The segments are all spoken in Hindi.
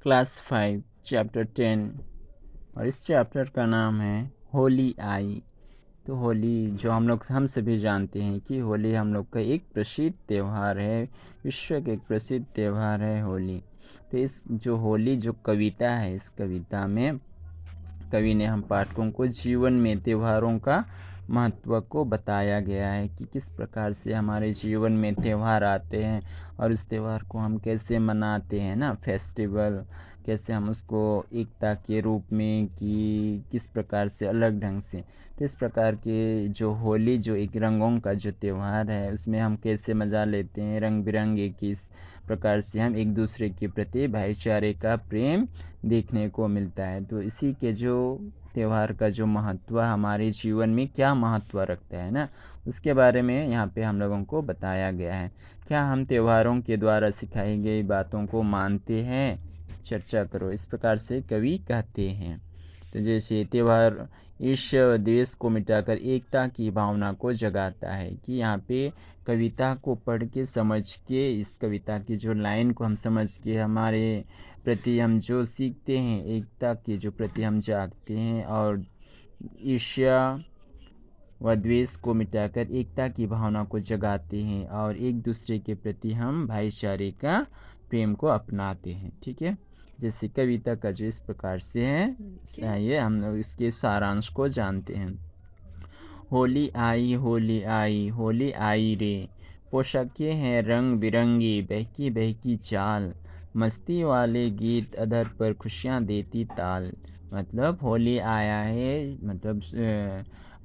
क्लास 5 चैप्टर 10 और इस चैप्टर का नाम है होली आई। तो होली जो हम सभी जानते हैं कि होली हम लोग का एक प्रसिद्ध त्यौहार है, विश्व का एक प्रसिद्ध त्यौहार है होली। तो इस जो होली जो कविता है, इस कविता में कवि ने हम पाठकों को जीवन में त्योहारों का महत्व को बताया गया है कि किस प्रकार से हमारे जीवन में त्यौहार आते हैं और उस त्यौहार को हम कैसे मनाते हैं ना, फेस्टिवल कैसे हम उसको एकता के रूप में कि किस प्रकार से अलग ढंग से। तो इस प्रकार के जो होली जो एक रंगों का जो त्यौहार है उसमें हम कैसे मज़ा लेते हैं, रंग बिरंगे किस प्रकार से हम एक दूसरे के प्रति भाईचारे का प्रेम देखने को मिलता है। तो इसी के जो त्यौहार का जो महत्व हमारे जीवन में क्या महत्व रखता है ना, उसके बारे में यहाँ पे हम लोगों को बताया गया है। क्या हम त्योहारों के द्वारा सिखाई गई बातों को मानते हैं? चर्चा करो, इस प्रकार से कवि कहते हैं। तो जैसे त्यौहार ईर्ष्या द्वेष को मिटाकर एकता की भावना को जगाता है, कि यहाँ पे कविता को पढ़ के समझ के, इस कविता की जो लाइन को हम समझ के हमारे प्रति हम जो सीखते हैं, एकता के जो प्रति हम जागते हैं और ईर्ष्या व द्वेष को मिटाकर एकता की भावना को जगाते हैं और एक दूसरे के प्रति हम भाईचारे का प्रेम को अपनाते हैं। ठीक है, जैसे कविता का जो इस प्रकार से है, ये हम लोग इसके सारांश को जानते हैं। होली आई होली आई होली आई रे, पोशाकें हैं रंग बिरंगी, बहकी बहकी चाल, मस्ती वाले गीत अधर पर खुशियाँ देती ताल। मतलब होली आया है, मतलब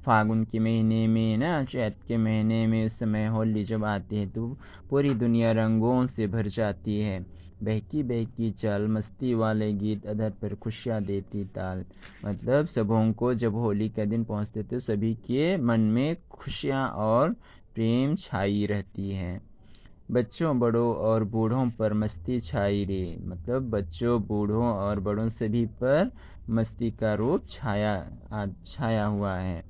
फागुन के महीने में ना, चैत के महीने में, उस समय होली जब आती है तो पूरी दुनिया रंगों से भर जाती है। बहकी बहकी चाल, मस्ती वाले गीत अधर पर खुशियाँ देती ताल। मतलब सबों को जब होली का दिन पहुंचते तो सभी के मन में खुशियाँ और प्रेम छाई रहती है। बच्चों बड़ों और बूढ़ों पर मस्ती छाई रे, मतलब बच्चों बूढ़ों और बड़ों सभी पर मस्ती का रूप छाया हुआ है।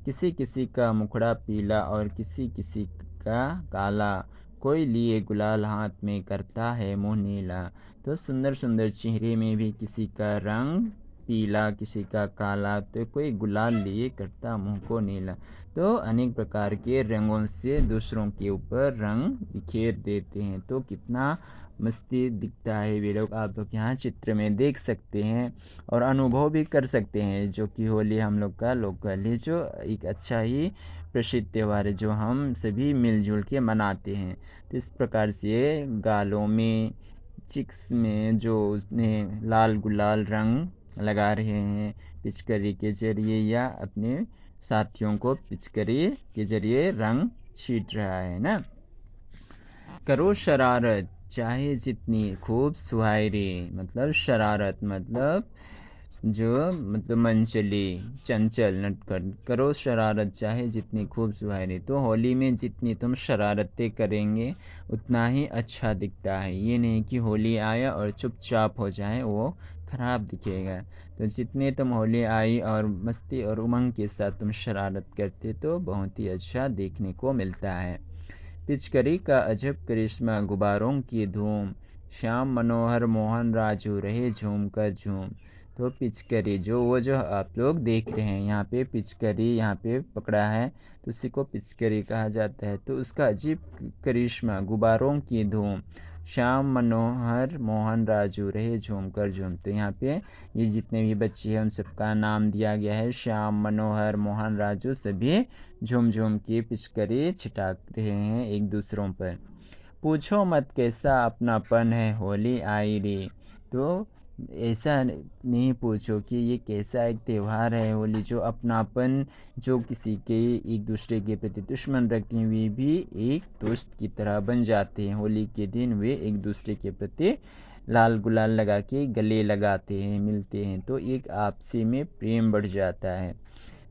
किसी किसी का मुखड़ा पीला और किसी किसी का काला, कोई लिए गुलाल हाथ में करता है मुँह नीला। तो सुंदर सुंदर चेहरे में भी किसी का रंग पीला, किसी का काला, तो कोई गुलाल लिए करता मुँह को नीला। तो अनेक प्रकार के रंगों से दूसरों के ऊपर रंग बिखेर देते हैं। तो कितना मस्ती दिखता है वे लोग, आप लोग यहाँ चित्र में देख सकते हैं और अनुभव भी कर सकते हैं। जो कि होली हम लोग का लोकल है, जो एक अच्छा ही प्रसिद्ध त्यौहार है जो हम सभी मिलजुल के मनाते हैं। तो इस प्रकार से गालों में, चिक्स में जो उसने लाल गुलाल रंग लगा रहे हैं पिचकारी के जरिए, या अपने साथियों को पिचकारी के जरिए रंग छीट रहा है ना। करो शरारत चाहे जितनी खूब सुहायरे, मतलब शरारत मतलब जो मतलब मनचली, चंचल, नटखट। करो शरारत चाहे जितनी खूब सुहायरे, तो होली में जितनी तुम शरारतें करेंगे उतना ही अच्छा दिखता है। ये नहीं कि होली आया और चुपचाप हो जाए, वो खराब दिखेगा। तो जितने तुम होली आई और मस्ती और उमंग के साथ तुम शरारत करते तो बहुत ही अच्छा देखने को मिलता है। पिचकारी का अजब करिश्मा, गुब्बारों की धूम, श्याम मनोहर मोहन राजू रहे झूम कर झूम। तो पिचकारी जो आप लोग देख रहे हैं यहाँ पे, पिचकारी यहाँ पे पकड़ा है तो उसी को पिचकारी कहा जाता है। तो उसका अजीब करिश्मा, गुब्बारों की धूम, श्याम मनोहर मोहन राजू रहे झूम कर झूम। तो यहाँ पे ये जितने भी बच्चे हैं उन सबका नाम दिया गया है, श्याम मनोहर मोहन राजू, सभी झूम झूम के पिचकारी छिटाक रहे हैं एक दूसरों पर। पूछो मत कैसा अपनापन है होली आई रे, तो ऐसा नहीं पूछो कि ये कैसा एक त्यौहार है होली, जो अपनापन, जो किसी के एक दूसरे के प्रति दुश्मन रखते हैं वे भी एक दोस्त की तरह बन जाते हैं। होली के दिन वे एक दूसरे के प्रति लाल गुलाल लगा के गले लगाते हैं, मिलते हैं, तो एक आपसी में प्रेम बढ़ जाता है।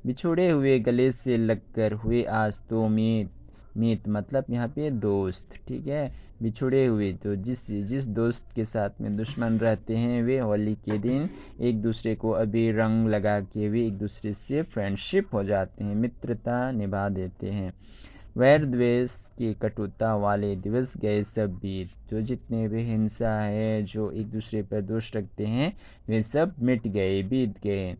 बिछुड़े हुए गले से लगकर हुए आज तो मीत, मीत मतलब यहाँ पे दोस्त। ठीक है, बिछुड़े हुए, तो जिस जिस दोस्त के साथ में दुश्मन रहते हैं वे होली के दिन एक दूसरे को अबीर रंग लगा के वे एक दूसरे से फ्रेंडशिप हो जाते हैं, मित्रता निभा देते हैं। वैर द्वेष की कटुता वाले दिवस गए सब बीत। जो जितने भी हिंसा है, जो एक दूसरे पर दोष रखते हैं, वे सब मिट गए, बीत गए।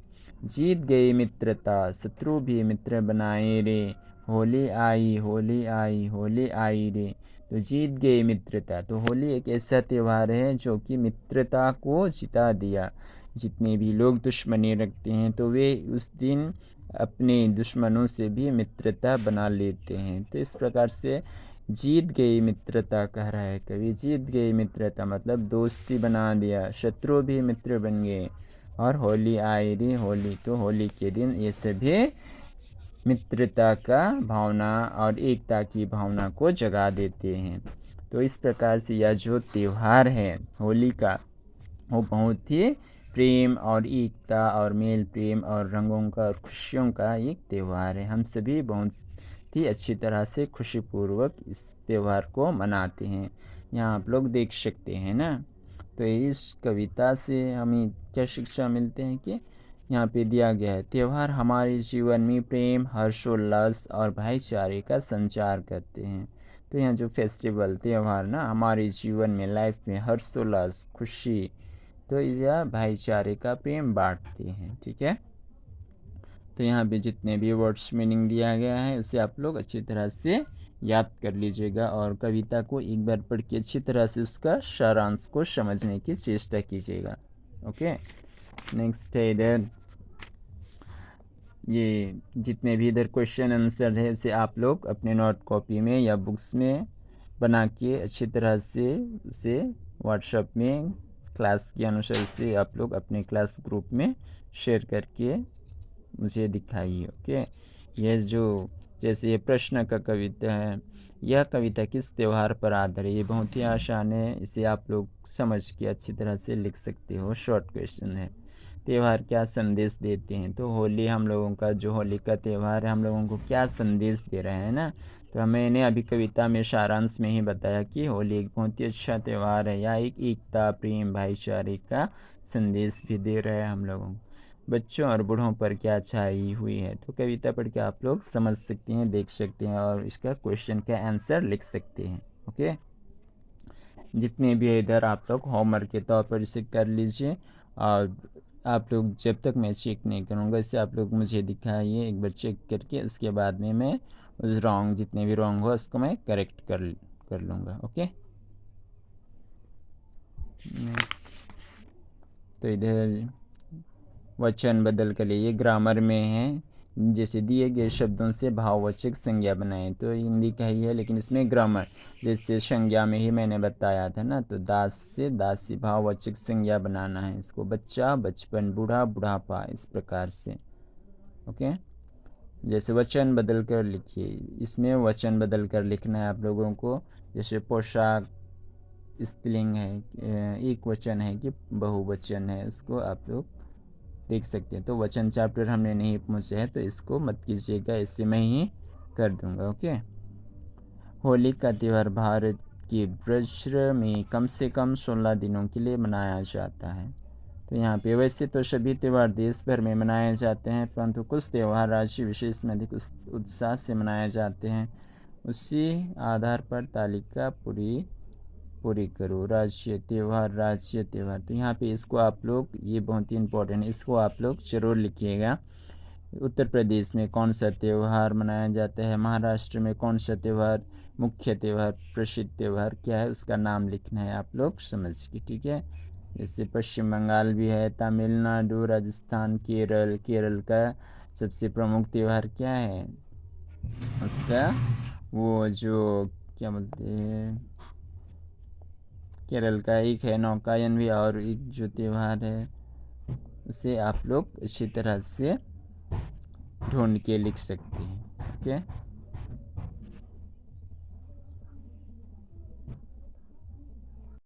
जीत गई मित्रता, शत्रु भी मित्र बनाए रे। होली आई, होली आई, होली आई रे। तो जीत गई मित्रता। तो होली एक ऐसा त्यौहार है जो कि मित्रता को जिता दिया। जितने भी लोग दुश्मनी रखते हैं तो वे उस दिन अपने दुश्मनों से भी मित्रता बना लेते हैं। तो इस प्रकार से जीत गई मित्रता कह रहा है कवि। जीत गई मित्रता मतलब दोस्ती बना दिया, शत्रु भी मित्र बन गए। और होली आई रे होली, तो होली के दिन ये सभी मित्रता का भावना और एकता की भावना को जगा देते हैं। तो इस प्रकार से यह जो त्यौहार है होली का, वो बहुत ही प्रेम और एकता और मेल प्रेम और रंगों का और खुशियों का एक त्यौहार है। हम सभी बहुत ही अच्छी तरह से खुशीपूर्वक इस त्यौहार को मनाते हैं। यहाँ आप लोग देख सकते हैं ना। तो इस कविता से हमें क्या शिक्षा मिलते हैं कि यहाँ पे दिया गया है, त्यौहार हमारे जीवन में प्रेम, हर्षोल्लास और भाईचारे का संचार करते हैं। तो यहाँ जो फेस्टिवल त्यौहार ना हमारे जीवन में, लाइफ में हर्षोल्लास, खुशी, तो यह भाईचारे का प्रेम बांटते हैं। ठीक है। तो यहाँ पे जितने भी वर्ड्स मीनिंग दिया गया है उसे आप लोग अच्छी तरह से याद कर लीजिएगा और कविता को एक बार पढ़ के अच्छी तरह से उसका सारांश को समझने की चेष्टा कीजिएगा। ओके। नेक्स्ट है इधर, ये जितने भी इधर क्वेश्चन आंसर है उसे आप लोग अपने नोट कॉपी में या बुक्स में बना के अच्छी तरह से उसे व्हाट्सएप में क्लास के अनुसार उसे आप लोग अपने क्लास ग्रुप में शेयर करके मुझे दिखाइए। ओके। यह जो जैसे ये प्रश्न का कविता है, यह कविता किस त्यौहार पर आधारित है? ये बहुत ही आसान है, इसे आप लोग समझ के अच्छी तरह से लिख सकते हो। शॉर्ट क्वेश्चन है। त्यौहार क्या संदेश देते हैं? तो होली हम लोगों का जो होली का त्यौहार है हम लोगों को क्या संदेश दे रहा है ना। तो मैंने अभी कविता में सारांश में ही बताया कि होली एक बहुत ही अच्छा त्यौहार है। यह एक एकता, प्रेम, भाईचारे का संदेश भी दे रहा है हम लोगों को। बच्चों और बूढ़ों पर क्या छाई हुई है? तो कविता पढ़ के आप लोग समझ सकते हैं, देख सकते हैं और इसका क्वेश्चन का आंसर लिख सकते हैं। ओके। जितने भी है इधर आप लोग होमवर्क के तौर पर इसे कर लीजिए और आप लोग जब तक मैं चेक नहीं करूँगा इसे आप लोग मुझे दिखाइए एक बार चेक करके, उसके बाद में मैं उस रॉन्ग जितने भी रॉन्ग हो उसको मैं करेक्ट कर लूँगा। ओके। तो इधर वचन बदल कर लिए ग्रामर में है, जैसे दिए गए शब्दों से भाववाचक संज्ञा बनाएं। तो हिंदी का ही है लेकिन इसमें ग्रामर, जैसे संज्ञा में ही मैंने बताया था ना। तो दास से दासी भाववाचक संज्ञा बनाना है इसको। बच्चा, बचपन, बूढ़ा, बुढ़ापा, इस प्रकार से। ओके। जैसे वचन बदल कर लिखिए, इसमें वचन बदल कर लिखना है आप लोगों को। जैसे पोशाक स्त्रीलिंग है, एक वचन है कि बहुवचन है, उसको आप लोग देख सकते हैं। तो वचन चैप्टर हमने नहीं पहुँचे है तो इसको मत कीजिएगा, इससे मैं ही कर दूंगा। ओके। होली का त्यौहार भारत के ब्रज में कम से कम 16 दिनों के लिए मनाया जाता है। तो यहाँ पे वैसे तो सभी त्यौहार देश भर में मनाए जाते हैं, परंतु कुछ त्यौहार राज्य विशेष में अधिक उत्साह से मनाए जाते हैं। उसी आधार पर तालिका पूरी करो। राज्य त्यौहार, राज्य त्यौहार। तो यहाँ पे इसको आप लोग, ये बहुत ही इम्पोर्टेंट है, इसको आप लोग ज़रूर लिखिएगा। उत्तर प्रदेश में कौन सा त्यौहार मनाया जाता है, महाराष्ट्र में कौन सा त्यौहार, मुख्य त्यौहार, प्रसिद्ध त्यौहार क्या है, उसका नाम लिखना है आप लोग समझ के। ठीक है। जैसे पश्चिम बंगाल भी है, तमिलनाडु, राजस्थान, केरल। केरल का सबसे प्रमुख त्यौहार क्या है उसका, वो जो क्या बोलते हैं, केरल का एक है नौकायन भी, और एक जो त्यौहार है उसे आप लोग अच्छी तरह से ढूंढ के लिख सकते हैं। ओके।